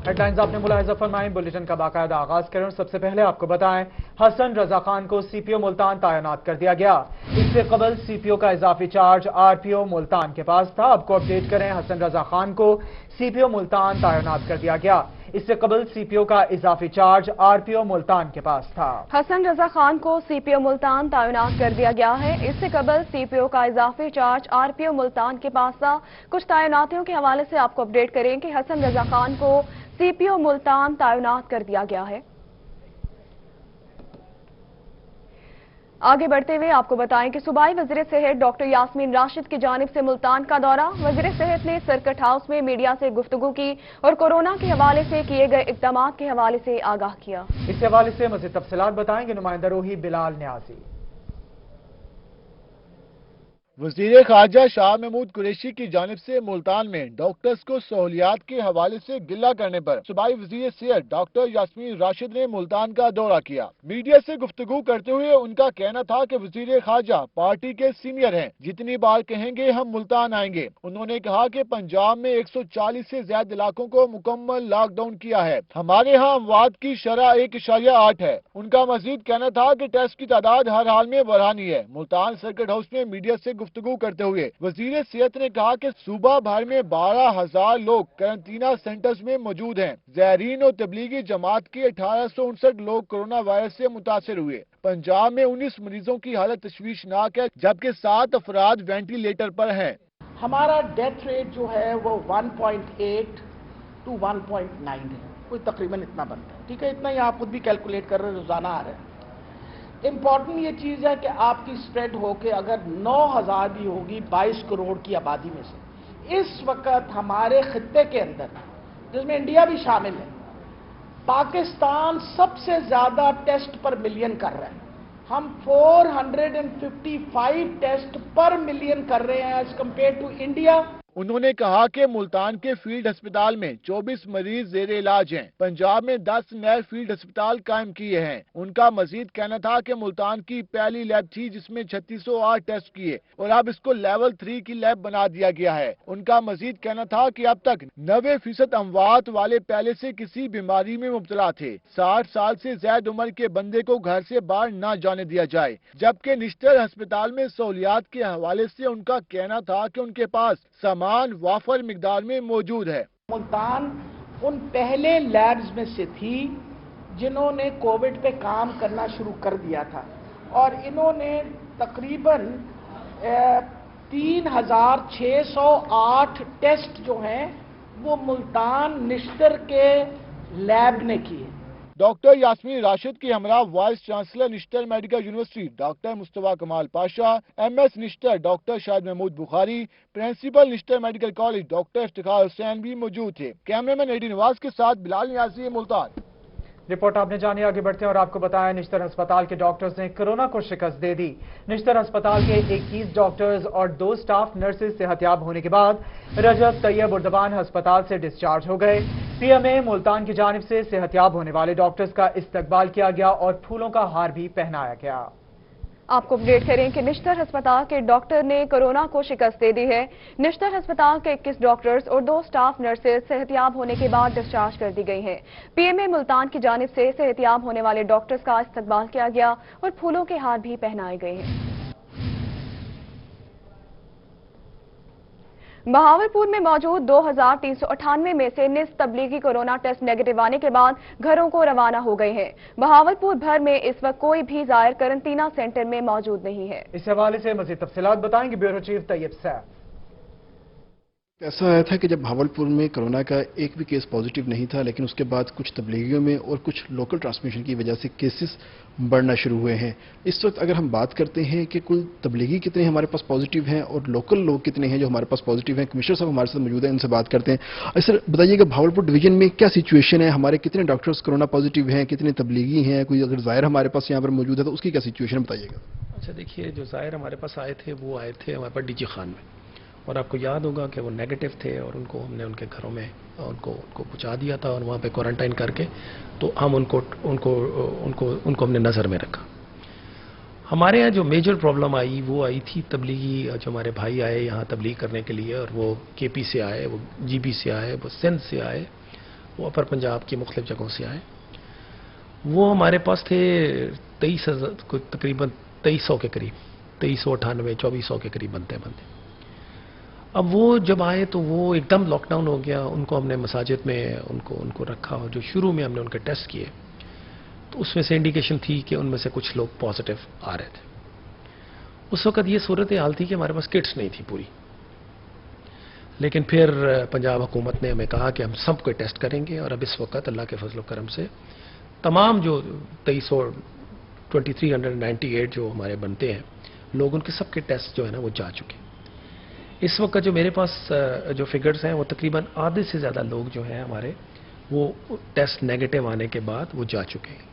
Headlines आपने मुलाहिजा फरमाई। Bulletin का बाकायदा आगाज करें और सबसे पहले आपको बताएं, हसन रजा खान को सीपीओ मुल्तान तैनात कर दिया गया। इससे कबल सीपीओ का इजाफी चार्ज आरपीओ मुल्तान के पास था। आपको अपडेट करें, हसन रजा खान को सीपीओ मुल्तान तैनात कर दिया गया। इससे कबल सीपीओ का इजाफी चार्ज आरपीओ मुल्तान के पास था। हसन रजा खान को सीपीओ मुल्तान तैनात कर दिया गया है। इससे कबल सीपीओ का इजाफी चार्ज आरपीओ मुल्तान के पास था। कुछ तैनातियों के हवाले से आपको अपडेट करें कि हसन रजा खान को सीपीओ मुल्तान तैनात कर दिया गया है। आगे बढ़ते हुए आपको बताएं कि सूबाई वज़ीर सेहत डॉक्टर यास्मीन राशिद की जानिब से मुल्तान का दौरा। वज़ीर सेहत ने सर्किट हाउस में मीडिया से गुफ्तगू की और कोरोना के हवाले से किए गए इक़दाम के हवाले से आगाह किया। इस हवाले से मज़ीद तफसीलात बताएंगे नुमाइंदा रोही बिलाल न्याजी। वज़ीर ख़ारजा शाह महमूद कुरैशी की जानिब से मुल्तान में डॉक्टर्स को सहूलियात के हवाले से गिला करने पर सूबाई वज़ीर सेहत डॉक्टर यास्मीन राशिद ने मुल्तान का दौरा किया। मीडिया से गुफ्तगू करते हुए उनका कहना था कि वज़ीर ख़ारजा पार्टी के सीनियर हैं, जितनी बार कहेंगे हम मुल्तान आएंगे। उन्होंने कहा कि पंजाब में 140 से ज्यादा इलाकों को मुकम्मल लॉकडाउन किया है। हमारे यहाँ अमवात की शरह 1.8 है। उनका मजीद कहना था कि टेस्ट की तादाद हर हाल में बढ़ानी है। मुल्तान सर्किट हाउस में मीडिया से गुफ्तगू करते हुए वजीर सेहत ने कहा कि सूबा भर में 12,000 लोग कैंटीना सेंटर्स में मौजूद हैं। ज़ायरीन और तबलीगी जमात के 1859 लोग कोरोना वायरस से मुतासर हुए। पंजाब में 19 मरीजों की हालत तशवीशनाक है, जबकि 7 अफराद वेंटिलेटर पर हैं। हमारा डेथ रेट जो है वो 1.8 to 1.9 है, कोई तकरीबन इतना बनता है। ठीक है, इतना ही आप खुद भी कैलकुलेट कर रहे हैं, रोजाना आ रहे हैं। इम्पॉर्टेंट ये चीज है कि आपकी स्प्रेड होके अगर 9,000 भी होगी 22 करोड़ की आबादी में से, इस वक्त हमारे खित्ते के अंदर, जिसमें इंडिया भी शामिल है, पाकिस्तान सबसे ज्यादा टेस्ट पर मिलियन कर रहा है। हम 455 टेस्ट पर मिलियन कर रहे हैं एज कंपेयर टू इंडिया। उन्होंने कहा कि मुल्तान के फील्ड अस्पताल में 24 मरीज जेर इलाज हैं। पंजाब में 10 नए फील्ड अस्पताल कायम किए हैं। उनका मजीद कहना था कि मुल्तान की पहली लैब थी जिसमें 3608 टेस्ट किए और अब इसको लेवल 3 की लैब बना दिया गया है। उनका मजीद कहना था कि अब तक 90% अमवात वाले पहले से किसी बीमारी में मुब्तला थे। 60 साल से ज्यादा उम्र के बंदे को घर से बाहर न जाने दिया जाए। जबकि निश्तर अस्पताल में सहूलियात के हवाले से उनका कहना था कि उनके पास सामान वाफर मिकदार में मौजूद है। मुल्तान उन पहले लैब्स में से थी जिन्होंने कोविड पे काम करना शुरू कर दिया था और इन्होंने तकरीबन 3,608 टेस्ट जो हैं वो मुल्तान निश्तर के लैब ने किए। डॉक्टर यास्मीन राशिद की हमरा vice chancellor Nishtar medical university doctor Mustafa Kamal Pasha, MS Nishtar doctor Shahid Mahmood Bukhari, principal Nishtar medical college doctor Iftikhar Hussain भी मौजूद थे। कैमरामैन एडी नवाज के साथ बिलाल न्याजी, मुल्तान। रिपोर्ट आपने जानी। आगे बढ़ते हैं और आपको बताया, निश्तर अस्पताल के डॉक्टर्स ने कोरोना को शिकस्त दे दी। निश्तर अस्पताल के 21 डॉक्टर्स और 2 स्टाफ नर्सेज सेहतियाब होने के बाद रजब तैयब उर्दबान अस्पताल से डिस्चार्ज हो गए। पीएमए मुल्तान की जानिब से सेहतियाब होने वाले डॉक्टर्स का इस्तकबाल किया गया और फूलों का हार भी पहनाया गया। आपको अपडेट करें कि निश्तर अस्पताल के डॉक्टर ने कोरोना को शिकस्त दे दी है। निश्तर अस्पताल के 21 डॉक्टर्स और 2 स्टाफ नर्सेज सेहतियाब होने के बाद डिस्चार्ज कर दी गई हैं। पीएमए मुल्तान की जानिब से सेहतियाब होने वाले डॉक्टर्स का इस्तकबाल किया गया और फूलों के हार भी पहनाए गए हैं। बहावलपुर में मौजूद 2,398 में से 19 तबलीगी कोरोना टेस्ट नेगेटिव आने के बाद घरों को रवाना हो गए हैं। बहावलपुर भर में इस वक्त कोई भी जायर करंटीना सेंटर में मौजूद नहीं है। इस हवाले से मजीद तफसीलात बताएंगे ब्यूरो चीफ तैयब सैफ। ऐसा आया था कि जब भावलपुर में कोरोना का एक भी केस पॉजिटिव नहीं था, लेकिन उसके बाद कुछ तबलीगियों में और कुछ लोकल ट्रांसमिशन की वजह से केसेस बढ़ना शुरू हुए हैं। इस वक्त अगर हम बात करते हैं कि कुल तबलीगी कितने हमारे पास पॉजिटिव हैं और लोकल लोग कितने हैं जो हमारे पास पॉजिटिव हैं, कमिश्नर साहब हमारे साथ मौजूद हैं, इनसे बात करते हैं। सर बताइएगा, भावलपुर डिवीजन में क्या सिचुएशन है, हमारे कितने डॉक्टर्स कोरोना पॉजिटिव हैं, कितने तबलीगी हैं, कोई अगर ज़ाहिर हमारे पास यहाँ पर मौजूद है तो उसकी क्या सिचुएशन बताइएगा। अच्छा देखिए, जो ज़ाहिर हमारे पास आए थे वो आए थे हमारे पास डीजी खान में, और आपको याद होगा कि वो नेगेटिव थे और उनको हमने उनके घरों में उनको पहुंचा दिया था और वहाँ पे क्वारंटाइन करके तो हम उनको हमने नज़र में रखा। हमारे यहाँ जो मेजर प्रॉब्लम आई वो आई थी तबलीगी, जो हमारे भाई आए यहाँ तबलीग करने के लिए और वो केपी से आए, वो जीबी से आए, वो सिंध से आए, वो अपर पंजाब की मुख्तलिफ जगहों से आए। वो हमारे पास थे 23,000 तकरीबन 2300 के करीब, 2398 2400 के करीब बनते। अब वो जब आए तो वो एकदम लॉकडाउन हो गया, उनको हमने मसाजिद में उनको रखा, और जो शुरू में हमने उनके टेस्ट किए तो उसमें से इंडिकेशन थी कि उनमें से कुछ लोग पॉजिटिव आ रहे थे। उस वक्त ये सूरत हाल थी कि हमारे पास किट्स नहीं थी पूरी, लेकिन फिर पंजाब हुकूमत ने हमें कहा कि हम सबको टेस्ट करेंगे, और अब इस वक्त अल्लाह के फजल करम से तमाम जो 2398 जो हमारे बनते हैं लोग, उनके सबके टेस्ट जो है ना वो जा चुके। इस वक्त जो मेरे पास जो फिगर्स हैं वो तकरीबन आधे से ज़्यादा लोग जो हैं हमारे वो टेस्ट नेगेटिव आने के बाद वो जा चुके हैं।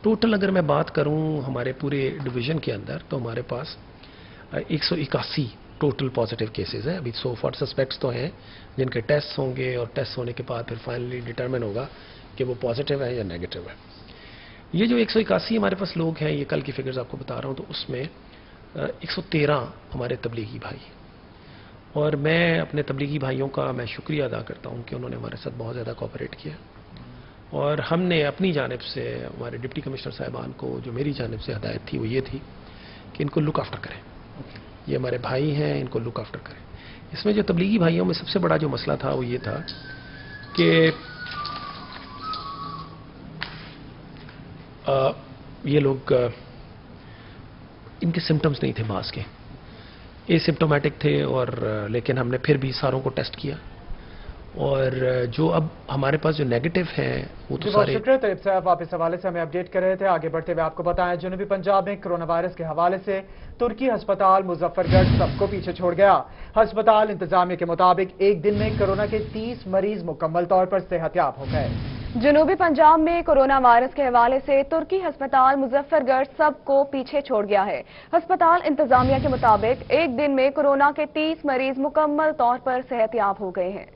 टोटल अगर मैं बात करूं हमारे पूरे डिवीज़न के अंदर तो हमारे पास 181 टोटल पॉजिटिव केसेस हैं। अभी 100 सस्पेक्ट्स तो हैं जिनके टेस्ट होंगे, और टेस्ट होने के बाद फिर फाइनली डिटरमिन होगा कि वो पॉजिटिव है या नेगेटिव है। ये जो 181 हमारे पास लोग हैं, ये कल की फिगर्स आपको बता रहा हूँ, तो उसमें 113 हमारे तबलीगी भाई, और मैं अपने तबलीगी भाइयों का मैं शुक्रिया अदा करता हूँ कि उन्होंने हमारे साथ बहुत ज़्यादा कोऑपरेट किया, और हमने अपनी जानिब से हमारे डिप्टी कमिश्नर साहिबान को जो मेरी जानिब से हदायत थी वो ये थी कि इनको लुक आफ्टर करें, ये हमारे भाई हैं, इनको लुक आफ्टर करें। इसमें जो तबलीगी भाइयों में सबसे बड़ा जो मसला था वो ये था कि ये लोग इनके सिम्टम्स नहीं थे मास के, एसिम्प्टोमेटिक थे, और लेकिन हमने फिर भी सारों को टेस्ट किया, और जो अब हमारे पास जो नेगेटिव हैं वो तो सारे। शुक्रिया तैयब साहब, आप इस हवाले से हमें अपडेट कर रहे थे। आगे बढ़ते हुए आपको बताएं, जनूबी पंजाब में कोरोना वायरस के हवाले से तुर्की अस्पताल मुजफ्फरगढ़ सबको पीछे छोड़ गया। अस्पताल इंतजामिया के मुताबिक एक दिन में कोरोना के 30 मरीज मुकम्मल तौर पर सेहतयाब हो गए। जनूबी पंजाब में कोरोना वायरस के हवाले से तुर्की अस्पताल मुजफ्फरगढ़ सबको पीछे छोड़ गया है। अस्पताल इंतजामिया के मुताबिक एक दिन में कोरोना के 30 मरीज मुकम्मल तौर पर सेहतयाब हो गए हैं।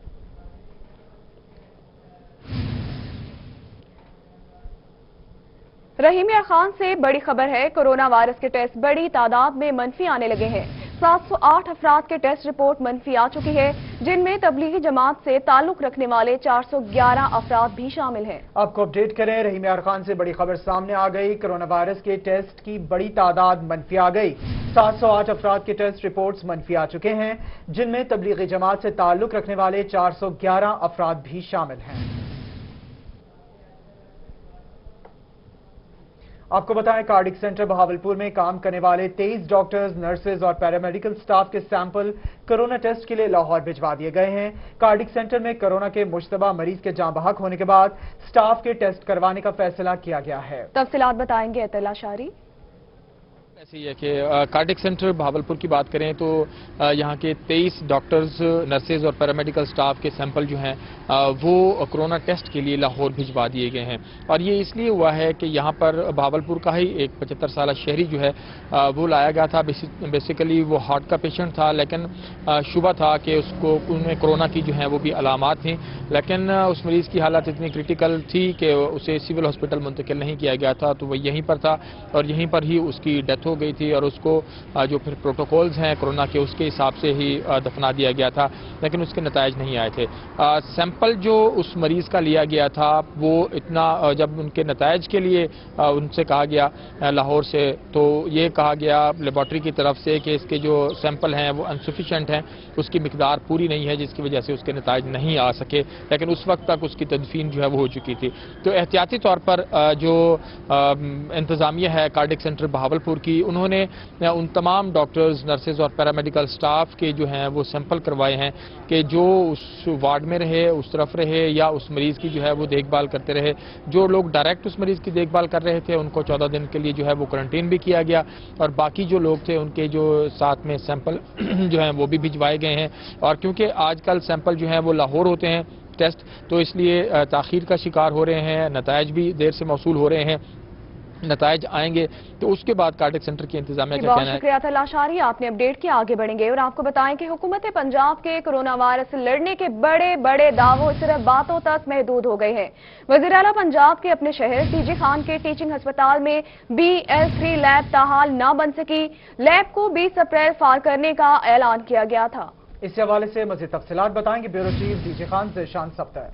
रहीम यार खान से बड़ी खबर है, कोरोना वायरस के टेस्ट बड़ी तादाद में मनफी आने लगे हैं। 708 अफराद के टेस्ट रिपोर्ट मनफी आ चुकी है, जिनमें तबलीगी जमात से ताल्लुक रखने वाले 411 अफराद भी शामिल हैं। आपको अपडेट करें, रहीम यार खान से बड़ी खबर सामने आ गई। कोरोना वायरस के टेस्ट की बड़ी तादाद मनफी आ गई। 708 अफराद के टेस्ट रिपोर्ट्स मनफी आ चुके हैं, जिनमें तबलीगी जमात से ताल्लुक रखने वाले 411 अफराद भी शामिल हैं। आपको बताएं, कार्डिक सेंटर बहावलपुर में काम करने वाले 23 डॉक्टर्स, नर्सेज और पैरामेडिकल स्टाफ के सैंपल कोरोना टेस्ट के लिए लाहौर भिजवा दिए गए हैं। कार्डिक सेंटर में कोरोना के मुश्तबा मरीज के जाँ बहक होने के बाद स्टाफ के टेस्ट करवाने का फैसला किया गया है। तफसीलात बताएंगे अतला शारी। ऐसे ही है कि कार्डिक सेंटर बहावलपुर की बात करें तो यहाँ के 23 डॉक्टर्स, नर्सेज और पैरामेडिकल स्टाफ के सैंपल जो हैं वो कोरोना टेस्ट के लिए लाहौर भिजवा दिए गए हैं। और ये इसलिए हुआ है कि यहाँ पर बहावलपुर का ही एक 75 साल शहरी जो है वो लाया गया था। बेसिकली वो हार्ट का पेशेंट था, लेकिन शुबा था कि उसको उनमें कोरोना की जो है वो भी अलामात थी, लेकिन उस मरीज़ की हालत इतनी क्रिटिकल थी कि उसे सिविल हॉस्पिटल मुंतकिल नहीं किया गया था, तो वह यहीं पर था और यहीं पर ही उसकी डेथ हो गई थी, और उसको जो फिर प्रोटोकॉल्स हैं कोरोना के उसके हिसाब से ही दफना दिया गया था, लेकिन उसके नताइज नहीं आए थे। सैंपल जो उस मरीज़ का लिया गया था वो इतना, जब उनके नताइज के लिए उनसे कहा गया लाहौर से, तो ये कहा गया लेबॉर्ट्री की तरफ से कि इसके जो सैंपल हैं वो अनसफिशेंट हैं, उसकी मिकदार पूरी नहीं है, जिसकी वजह से उसके नताइज नहीं आ सके, लेकिन उस वक्त तक उसकी तदफीन जो है वो हो चुकी थी। तो एहतियाती तौर पर जो इंतज़ामिया है कार्डिक सेंटर बहावलपुर की, उन्होंने उन तमाम डॉक्टर्स, नर्सेज और पैरामेडिकल स्टाफ के जो हैं वो सैंपल करवाए हैं कि जो उस वार्ड में रहे, उस तरफ रहे, या उस मरीज़ की जो है वो देखभाल करते रहे। जो लोग डायरेक्ट उस मरीज़ की देखभाल कर रहे थे उनको 14 दिन के लिए जो है वो क्वारंटीन भी किया गया, और बाकी जो लोग थे उनके जो साथ में सैंपल जो हैं वो भी भिजवाए गए हैं। और क्योंकि आजकल सैंपल जो हैं वो लाहौर होते हैं टेस्ट, तो इसलिए ताख़ीर का शिकार हो रहे हैं, नताइज भी देर से मौसूल हो रहे हैं। नताइज आएंगे तो उसके बाद कार्डिक सेंटर की इंतजामिया क्या कहना है। शुक्रिया अतला शारी, आपने अपडेट किया। आगे बढ़ेंगे और आपको बताएं कि हुकूमत पंजाब के कोरोना वायरस से लड़ने के बड़े बड़े दावों सिर्फ बातों तक महदूद हो गए हैं। वज़ीर आला पंजाब के अपने शहर टीजी खान के टीचिंग अस्पताल में BL3 लैब ताहाल न बन सकी। लैब को 20 अप्रैल फार करने का ऐलान किया गया था। इस हवाले से मज़ीद तफसीलात बताएंगे bureau chief TG Khan Zeeshan Safdar.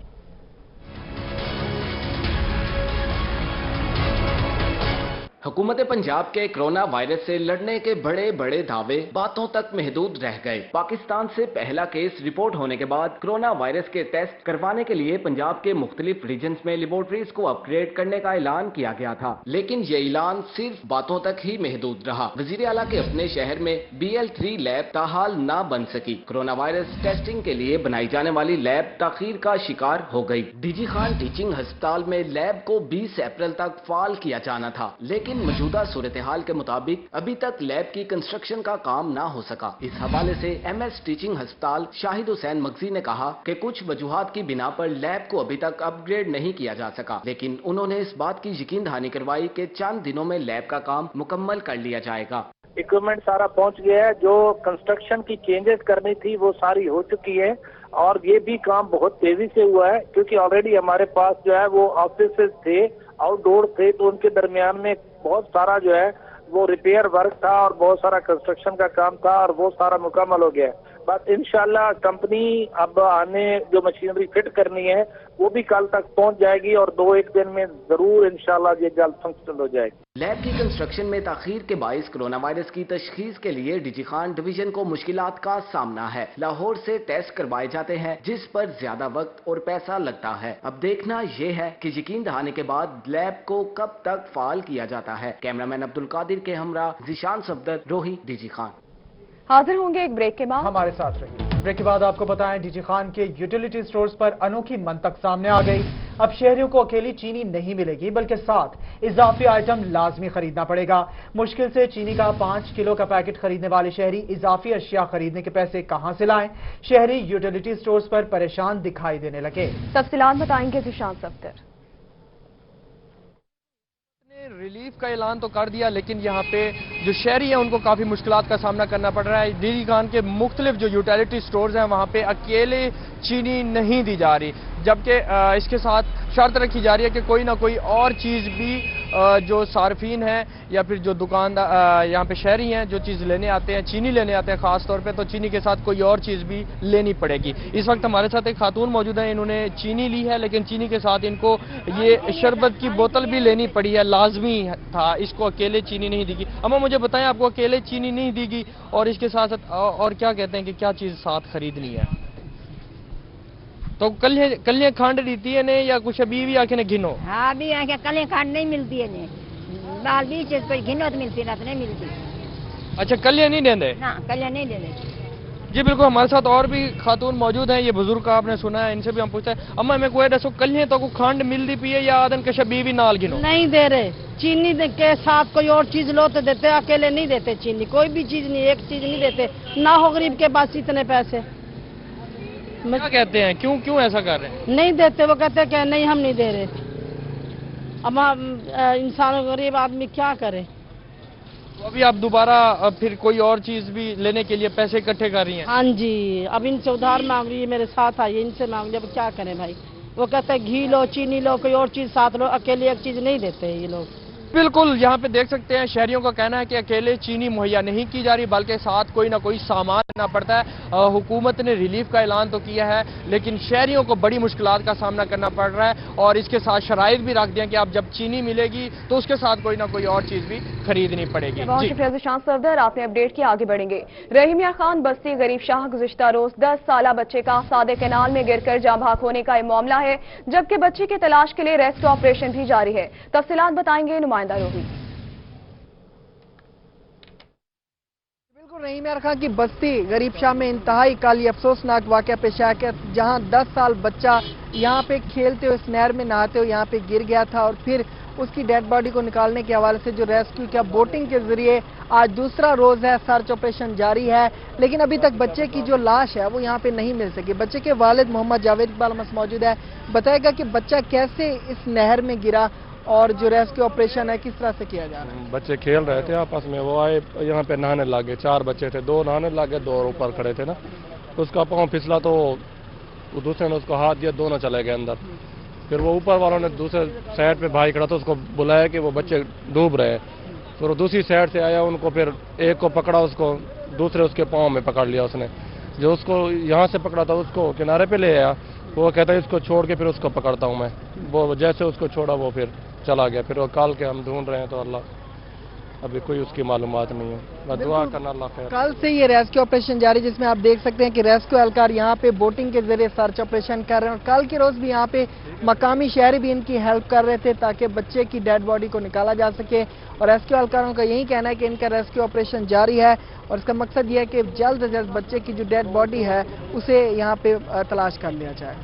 हुकूमत पंजाब के कोरोना वायरस से लड़ने के बड़े बड़े दावे बातों तक महदूद रह गए। पाकिस्तान से पहला केस रिपोर्ट होने के बाद कोरोना वायरस के टेस्ट करवाने के लिए पंजाब के मुख्तलिफ रीजन्स में लेबोरेटरीज को अपग्रेड करने का ऐलान किया गया था, लेकिन ये ऐलान सिर्फ बातों तक ही महदूद रहा। वजीर आला के अपने शहर में BL3 लैब ताहाल न बन सकी। कोरोना वायरस टेस्टिंग के लिए बनाई जाने वाली लैब ताखीर का शिकार हो गई। डीजी खान टीचिंग अस्पताल में लैब को 20 अप्रैल तक फाल किया जाना था, लेकिन मौजूदा सूरत हाल के मुताबिक अभी तक लैब की कंस्ट्रक्शन का काम ना हो सका। इस हवाले से MS टीचिंग अस्पताल शाहिद हुसैन मगजी ने कहा कि कुछ वजूहात की बिना पर लैब को अभी तक अपग्रेड नहीं किया जा सका, लेकिन उन्होंने इस बात की यकीन दहानी करवाई कि चंद दिनों में लैब का काम मुकम्मल कर लिया जाएगा। इक्विपमेंट सारा पहुंच गया है, जो कंस्ट्रक्शन की चेंजेस करनी थी वो सारी हो चुकी है और ये भी काम बहुत तेजी से हुआ है, क्योंकि ऑलरेडी हमारे पास जो है वो ऑफिसेज थे, आउटडोर थे, तो उनके दरमियान में बहुत सारा जो है वो रिपेयर वर्क था और बहुत सारा कंस्ट्रक्शन का काम था और वो सारा मुकम्मल हो गया है। बस इंशाल्लाह कंपनी अब आने जो मशीनरी फिट करनी है वो भी कल तक पहुंच जाएगी और 2-1 दिन में जरूर इंशाल्लाह ये जल्द फंक्शनल हो जाएगी। लैब की कंस्ट्रक्शन में ताखीर के बाइस कोरोना वायरस की तशखीस के लिए डीजी खान डिवीजन को मुश्किलात का सामना है। लाहौर से टेस्ट करवाए जाते हैं जिस पर ज्यादा वक्त और पैसा लगता है। अब देखना यह है कि यकीन दहाने के बाद लैब को कब तक फाल किया जाता है। कैमरामैन अब्दुल कादिर के हमरा जिशान सफदर, रोही, डीजी खान। हाजिर होंगे एक ब्रेक के बाद। हमारे साथ रहिए। ब्रेक के बाद आपको बताएं, डीजी खान के यूटिलिटी स्टोर्स पर अनोखी मंतक सामने आ गई। अब शहरियों को अकेली चीनी नहीं मिलेगी, बल्कि साथ इजाफी आइटम लाजमी खरीदना पड़ेगा। मुश्किल से चीनी का 5 किलो का पैकेट खरीदने वाले शहरी इजाफी अशिया खरीदने के पैसे कहां से लाएं? शहरी यूटिलिटी स्टोर्स पर परेशान दिखाई देने लगे। तफसीलात बताएंगे जिशान सफदर। रिलीफ का ऐलान तो कर दिया, लेकिन यहाँ पे जो शहरी हैं उनको काफ़ी मुश्किलात का सामना करना पड़ रहा है। डीजी खान के मुख्तलिफ जो यूटिलिटी स्टोर्स हैं वहाँ पे अकेले चीनी नहीं दी जा रही, जबकि इसके साथ शर्त रखी जा रही है कि कोई ना कोई और चीज़ भी जो सार्फिन हैं या फिर जो दुकानदार यहाँ पे शहरी हैं जो चीज़ लेने आते हैं, चीनी लेने आते हैं ख़ास तौर पे, तो चीनी के साथ कोई और चीज़ भी लेनी पड़ेगी। इस वक्त हमारे साथ एक खातून मौजूद है, इन्होंने चीनी ली है, लेकिन चीनी के साथ इनको ये शरबत की बोतल भी लेनी पड़ी है, लाजमी था, इसको अकेले चीनी नहीं देगी। अम्मा मुझे बताएं, आपको अकेले चीनी नहीं देगी और इसके साथ साथ और क्या कहते हैं कि क्या चीज़ साथ खरीदनी है? तो कल खंड देती है ने या कुछ अभी भी आके गिनो? हाँ, अभी आके कल खंड नहीं मिलती है ने, बाल भी चीज कोई गिनो तो मिलती ना, तो नहीं मिलती। अच्छा, कल नहीं देंगे? ना, कल नहीं देंगे। जी बिल्कुल, हमारे साथ और भी खातून मौजूद हैं, ये बुजुर्ग का आपने सुना है, इनसे भी हम पूछते हैं। अम्मा मैं कोई दसो, कल तो खंड मिलती पी है या आदन के शबी भी नाल गिनो? नहीं दे रहे, चीनी के साथ कोई और चीज लो तो देते, अकेले नहीं देते चीनी, कोई भी चीज नहीं, एक चीज नहीं देते ना। हो गरीब के पास इतने पैसे। क्या कहते हैं, क्यों ऐसा कर रहे हैं? नहीं देते, वो कहते हैं कि नहीं हम नहीं दे रहे। अब इंसान गरीब आदमी क्या करे? तो अभी आप दोबारा फिर कोई और चीज भी लेने के लिए पैसे इकट्ठे कर रही हैं? हाँ जी, अब इनसे उधार मांग रही है, मेरे साथ आई, इनसे मांग रही है। अब क्या करें भाई? वो कहते हैं घी लो, चीनी लो, कोई और चीज साथ लो, अकेले एक चीज नहीं देते ये लोग। बिल्कुल, यहाँ पे देख सकते हैं शहरियों का कहना है कि अकेले चीनी मुहैया नहीं की जा रही, बल्कि साथ कोई ना कोई सामान लेना पड़ता है। हुकूमत ने रिलीफ का ऐलान तो किया है, लेकिन शहरियों को बड़ी मुश्किलात का सामना करना पड़ रहा है और इसके साथ शराइत भी रख दिया कि आप जब चीनी मिलेगी तो उसके साथ कोई ना कोई और चीज भी खरीदनी पड़ेगी। बहुत शुक्रिया जिशान सफदर, आपने अपडेट किया। आगे बढ़ेंगे। रहीम यार खान बस्ती गरीब शाह गुज़िश्ता रोज 10 साला बच्चे का सादे कैनाल में गिरकर जाँ भाग होने का मामला है, जबकि बच्चे की तलाश के लिए रेस्क्यू ऑपरेशन भी जारी है। तफसीलात बताएंगे नुमाइंदा रोही। रहीम यार खान की बस्ती गरीब शाह में इंतहाई काली अफसोसनाक वाकया पेश आया कि जहां 10 साल बच्चा यहां पे खेलते हुए इस नहर में नहाते हुए यहां पे गिर गया था और फिर उसकी डेड बॉडी को निकालने के हवाले से जो रेस्क्यू किया बोटिंग के जरिए आज दूसरा रोज है, सर्च ऑपरेशन जारी है, लेकिन अभी तक बच्चे की जो लाश है वो यहाँ पे नहीं मिल सकी। बच्चे के वालिद मोहम्मद जावेद इकबाल मौजूद है, बताएगा कि बच्चा कैसे इस नहर में गिरा और जो रेस्क्यू ऑपरेशन है किस तरह से किया जा रहा है। बच्चे खेल रहे थे आपस में, वो आए यहाँ पे नहाने लगे, 4 बच्चे थे, 2 नहाने लगे, 2 ऊपर खड़े थे ना, तो उसका पाँव फिसला तो दूसरे ने उसको हाथ दिया, दोनों चले गए अंदर। फिर वो ऊपर वालों ने दूसरे साइड पे भाई खड़ा था, उसको बुलाया कि वो बच्चे डूब रहे हैं। फिर वो दूसरी साइड से आया, उनको फिर एक को पकड़ा, उसको दूसरे उसके पाँव में पकड़ लिया उसने, जो उसको यहाँ से पकड़ा था उसको किनारे पे ले आया। वो कहता है इसको छोड़ के फिर उसको पकड़ता हूँ मैं। वो जैसे उसको छोड़ा वो फिर चला गया। फिर वो कल के हम ढूंढ रहे हैं, तो अल्लाह अभी कोई उसकी मालूमात नहीं है। मैं दुआ करना अल्लाह खैर। कल से ये रेस्क्यू ऑपरेशन जारी, जिसमें आप देख सकते हैं कि रेस्क्यू एहलकार यहाँ पे बोटिंग के जरिए सर्च ऑपरेशन कर रहे हैं और कल के रोज भी यहाँ पे मकामी शहरी भी इनकी हेल्प कर रहे थे ताकि बच्चे की डेड बॉडी को निकाला जा सके। और रेस्क्यू एहलकारों का यही कहना है कि इनका रेस्क्यू ऑपरेशन जारी है और इसका मकसद ये है कि जल्द से जल्द बच्चे की जो डेड बॉडी है उसे यहाँ पे तलाश कर लिया जाए।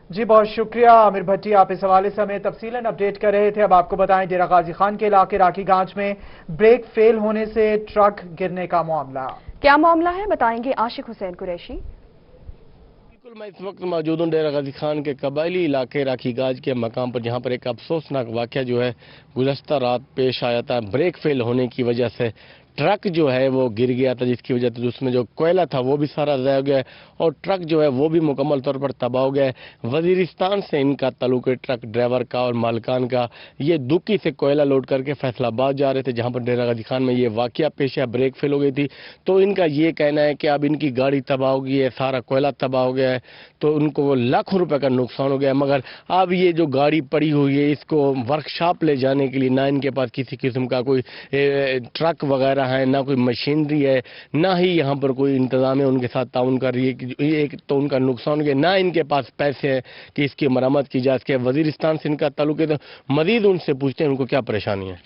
जी बहुत शुक्रिया आमिर भट्टी, आप इस हवाले से हमें तफसीलन अपडेट कर रहे थे। अब आपको बताएं डेरा गाजी खान के इलाके राखीगंज में ब्रेक फेल होने से ट्रक गिरने का मामला। क्या मामला है बताएंगे आशिक हुसैन कुरैशी। बिल्कुल, मैं इस वक्त मौजूद हूँ डेरा गाजी खान के कबायली इलाके राखीगंज के मकाम पर, जहाँ पर एक अफसोसनाक वाक़या जो है गुज़श्ता रात पेश आया था। ब्रेक फेल होने की वजह से ट्रक जो है वो गिर गया था, जिसकी वजह से उसमें जो कोयला था वो भी सारा ज़ाया हो गया है और ट्रक जो है वो भी मुकम्मल तौर पर तबाह हो गया है। वजीरिस्तान से इनका ताल्लुक है, ट्रक ड्राइवर का और मालिकान का। ये दुकी से कोयला लोड करके फैसलाबाद जा रहे थे, जहाँ पर डेरा गाजी खान में ये वाक़या पेश है। ब्रेक फेल हो गई थी, तो इनका ये कहना है कि अब इनकी गाड़ी तबाह हो गई है, सारा कोयला तबाह हो गया है, तो उनको वो लाखों रुपए का नुकसान हो गया है। मगर अब ये जो गाड़ी पड़ी हुई है, इसको वर्कशॉप ले जाने के लिए ना इनके पास किसी किस्म का कोई ट्रक वगैरह है, ना कोई मशीनरी है, ना ही यहाँ पर कोई इंतजाम है उनके साथ ताउन कर रही है कि एक तो उनका नुकसान हो गया, ना इनके पास पैसे हैं कि इसकी मरम्मत की जा सके। वजीरिस्तान से इनका ताल्लुक है, तो मजीद उनसे पूछते हैं उनको क्या परेशानी है।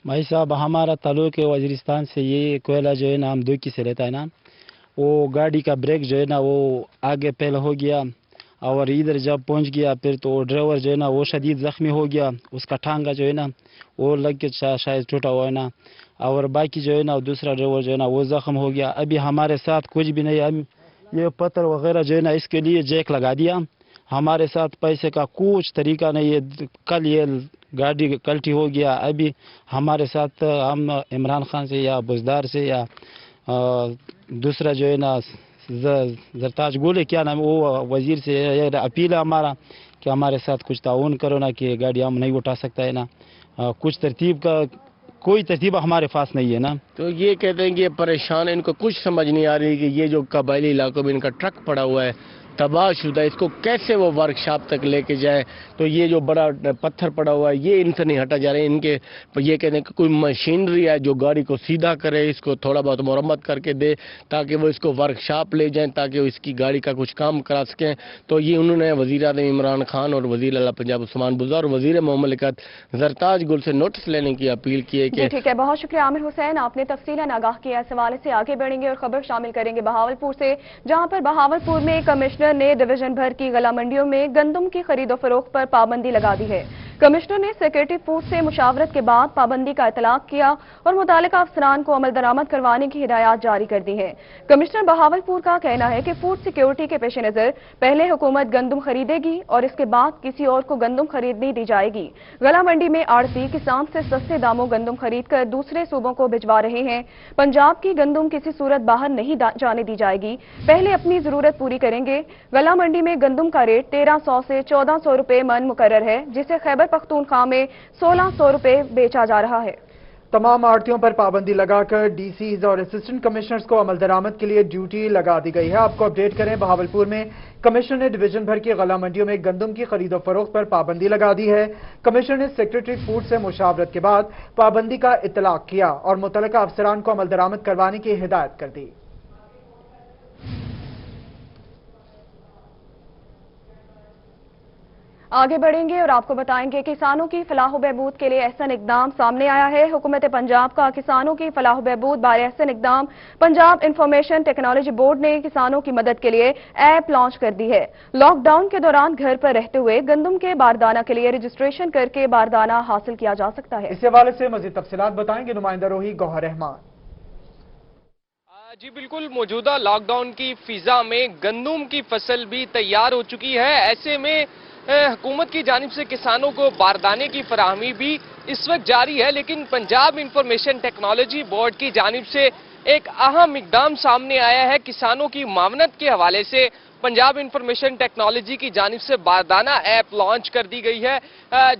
भाई साहब, हमारा ताल्लुक है वजीरिस्तान से। ये कोयला जो है ना हम दुकी से लेता है ना, वो गाड़ी का ब्रेक जो है ना वो आगे पहले हो गया और इधर जब पहुंच गया फिर तो ड्राइवर जो है ना वो शदीद जख्मी हो गया, उसका टांगा जो है ना वो लग के शायद टूटा हुआ है ना, और बाकी जो है ना दूसरा ड्राइवर जो है ना वो जख्म हो गया। अभी हमारे साथ कुछ भी नहीं, हम ये पत्थर वगैरह जो है ना इसके लिए जैक लगा दिया, हमारे साथ पैसे का कुछ तरीका नहीं है। कल ये गाड़ी कल्टी हो गया, अभी हमारे साथ हम इमरान खान से या बुजदार से या दूसरा जो है ना जरताज गोले क्या नाम, वो वजीर से अपील है हमारा कि हमारे साथ कुछ ताउन करो ना, कि गाड़ी हम नहीं उठा सकता है ना, कुछ तरतीब का कोई तरतीब हमारे पास नहीं है ना। तो ये कहते हैं कि ये परेशान है, इनको कुछ समझ नहीं आ रही कि ये जो कबायली इलाकों में इनका ट्रक पड़ा हुआ है तबाहशुदा, इसको कैसे वो वर्कशॉप तक लेके जाए। तो ये जो बड़ा पत्थर पड़ा हुआ है ये इनसे नहीं हटा जा रहा है। इनके ये कहते हैं कि कोई मशीनरी है जो गाड़ी को सीधा करे, इसको थोड़ा बहुत मरम्मत करके दे ताकि वो इसको वर्कशॉप ले जाएं, ताकि वो इसकी गाड़ी का कुछ काम करा सकें। तो ये उन्होंने वज़ीर आज़म इमरान खान और वज़ीर आला पंजाब उस्मान बुज़दार और वज़ीर मुमलिकत जरताज गुल से नोटिस लेने की अपील की है कि ठीक है, बहुत शुक्रिया आमिर हुसैन, आपने तफसीलन आगाह किया। इस हवाले से आगे बढ़ेंगे और खबर शामिल करेंगे बहावलपुर से, जहां पर बहावलपुर में कमिश्नर ने डिवीजन भर की गला मंडियों में गंदम की खरीदो फरोख्त पर पाबंदी लगा दी है। कमिश्नर ने सेक्रेटरी फूड से मुशावरत के बाद पाबंदी का इतलाक किया और मुतालिका अफसरान को अमल दरामद करवाने की हिदायत जारी कर दी है। कमिश्नर बहावलपुर का कहना है कि फूड सिक्योरिटी के पेश नजर पहले हुकूमत गंदम खरीदेगी और इसके बाद किसी और को गंदम खरीदनी दी जाएगी। गला मंडी में आड़ती किसान से सस्ते दामों गंदम खरीद कर दूसरे सूबों को भिजवा रहे हैं। पंजाब की गंदम किसी सूरत बाहर नहीं जाने दी जाएगी, पहले अपनी जरूरत पूरी करेंगे। गला मंडी में गंदम का रेट 1300 से 1400 रुपए मन मुकर्रर है, जिसे खैबर पख्तूनख्वा में 1600 रुपए बेचा जा रहा है। तमाम आड़तियों पर पाबंदी लगाकर डीसीज और असिस्टेंट कमिश्नर्स को अमल दरामद के लिए ड्यूटी लगा दी गई है। आपको अपडेट करें, बहावलपुर में कमिश्नर ने डिवीजन भर की गला मंडियों में गंदम की खरीदो फरोख्त पर पाबंदी लगा दी है। कमिश्नर ने सेक्रेटरी फूड से मुशावरत के बाद पाबंदी का इतलाक किया और मुतल्लिका अफसरान को अमल दरामद करवाने की हिदायत कर दी। आगे बढ़ेंगे और आपको बताएंगे किसानों की फलाह बहबूद के लिए अहसन इकदाम सामने आया है। हुकूमत पंजाब का किसानों की फलाह बहबूद बारे अहसन इकदाम, पंजाब इंफॉर्मेशन टेक्नोलॉजी बोर्ड ने किसानों की मदद के लिए ऐप लॉन्च कर दी है। लॉकडाउन के दौरान घर पर रहते हुए गंदम के बारदाना के लिए रजिस्ट्रेशन करके बारदाना हासिल किया जा सकता है। इस हवाले से मजीद तफसीलात बताएंगे नुमाइंदा रोही गौहर रहमान। जी बिल्कुल, मौजूदा लॉकडाउन की फिजा में गंदम की फसल भी तैयार हो चुकी है। ऐसे में हुकूमत की जानिब से किसानों को बारदाने की फराहमी भी इस वक्त जारी है, लेकिन पंजाब इंफॉर्मेशन टेक्नोलॉजी बोर्ड की जानिब से एक अहम इकदाम सामने आया है। किसानों की मावनत के हवाले से पंजाब इंफॉर्मेशन टेक्नोलॉजी की जानिब से बारदाना ऐप लॉन्च कर दी गई है,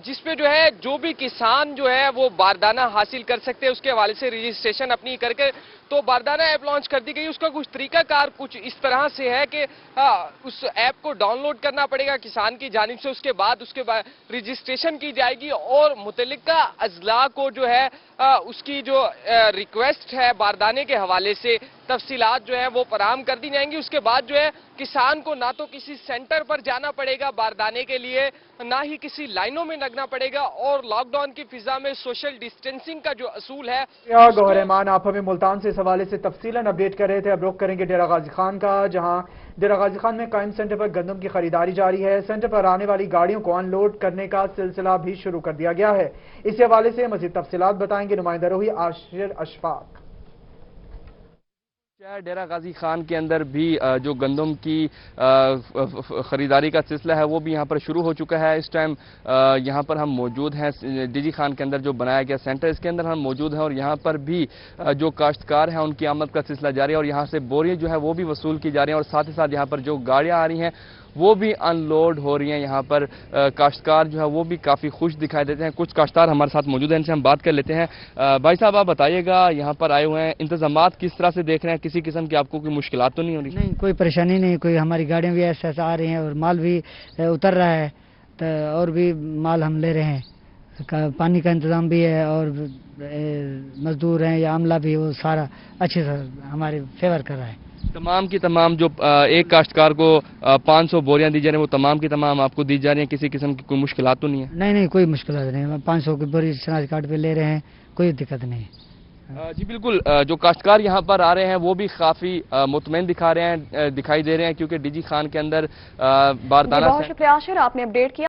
जिसपे जो है जो भी किसान जो है वो बारदाना हासिल कर सकते हैं। उसके हवाले से रजिस्ट्रेशन अपनी करके तो बारदाना ऐप लॉन्च कर दी गई। उसका कुछ तरीका कार कुछ इस तरह से है कि उस ऐप को डाउनलोड करना पड़ेगा किसान की जानिब से, उसके बाद रजिस्ट्रेशन की जाएगी और मुतल्लिका अजला को जो है उसकी जो रिक्वेस्ट है बारदाने के हवाले से तफसीलात जो है वो फराहम कर दी जाएंगी। उसके बाद जो है किसान को ना तो किसी सेंटर पर जाना पड़ेगा बारदाने के लिए, ना ही किसी लाइनों में लगना पड़ेगा, और लॉकडाउन की फिजा में सोशल डिस्टेंसिंग का जो असूल है। गौहर रहमान, आप हमें मुल्तान से इस हवाले से तफसीलन अपडेट कर रहे थे। अब रुख करेंगे डेरा गाजी खान का, जहां डेरा गाजी खान में कायम सेंटर पर गंदम की खरीदारी जारी है। सेंटर पर आने वाली गाड़ियों को अनलोड करने का सिलसिला भी शुरू कर दिया गया है। इस हवाले से मजीद तफसीलात बताएंगे नुमाइंदा रोही आशिर अशफाक। डेरा गाजी खान के अंदर भी जो गंदम की खरीदारी का सिलसिला है वो भी यहाँ पर शुरू हो चुका है। इस टाइम यहाँ पर हम मौजूद हैं डीजी खान के अंदर जो बनाया गया सेंटर, इसके अंदर हम मौजूद हैं और यहाँ पर भी जो काश्तकार हैं उनकी आमद का सिलसिला जारी है और यहाँ से बोरियां जो है वो भी वसूल की जा रही हैं और साथ ही साथ यहाँ पर जो गाड़ियाँ आ रही हैं वो भी अनलोड हो रही हैं। यहाँ पर काश्तकार जो है वो भी काफ़ी खुश दिखाई देते हैं। कुछ काश्तकार हमारे साथ मौजूद हैं, इनसे हम बात कर लेते हैं। भाई साहब, आप बताइएगा, यहाँ पर आए हुए हैं, इंतजामात किस तरह से देख रहे हैं? किसी किस्म की आपको कोई मुश्किलात तो नहीं हो रही? नहीं, कोई परेशानी नहीं, कोई हमारी गाड़ियाँ भी ऐसे ऐसे आ रही हैं और माल भी उतर रहा है, तो और भी माल हम ले रहे हैं। पानी का इंतज़ाम भी है और मजदूर हैं या अमला भी, वो सारा अच्छे से हमारे फेवर कर रहा है। तमाम की तमाम जो एक काश्तकार को 500 बोरियां दी जा रही हैं वो तमाम की तमाम आपको दी जा रही हैं? किसी किस्म की कोई मुश्किलात तो नहीं है? नहीं, कोई मुश्किलात नहीं। 500 की बोरी शनाज कार्ड पे ले रहे हैं, कोई दिक्कत नहीं। जी बिल्कुल, जो काश्तकार यहाँ पर आ रहे हैं वो भी काफ़ी मुतमईन दिखाई दे रहे हैं, क्योंकि डीजी खान के अंदर बारदाना। बहुत शुक्रिया आशिर, आपने अपडेट किया।